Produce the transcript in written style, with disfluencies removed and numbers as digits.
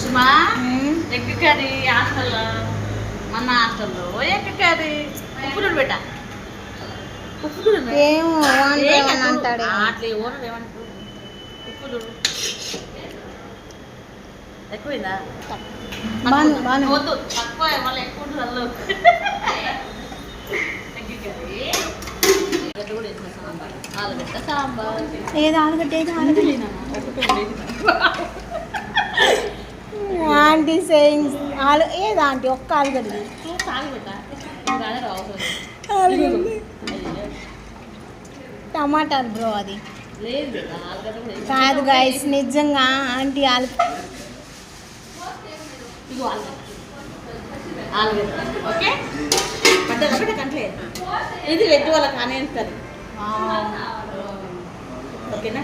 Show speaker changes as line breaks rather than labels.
సుమా egg curry హాస్టల్లో మన హాస్టల్లో ఎగ్ కర్రీ ఉప్పు పెట్ట ఉప్పు
ఏమో అంటాడు
అట్లా ఓనర్ ఏమంటారు ఉప్పు చూడు ఎక్కువైందా వద్దు తక్కువ మళ్ళీ ఎక్కువ ఉంటుంది ఎగ్ కర్రీ ఆలుగడ్డ సాంబార్
ఏది ఆలుగడ్డ ఏది
ఒకటి
ఆంటీ సేయింగ్స్ ఏది ఆంటీ ఒక్క ఆలుగడ్డ టమాటాలు బ్రో అది కాదు గైస్ నిజంగా ఆంటీ
ఓకే పడ్డ కంటే ఇది వెజ్ వాళ్ళకి ఆనియన్స్ కర్రీ ఓకేనా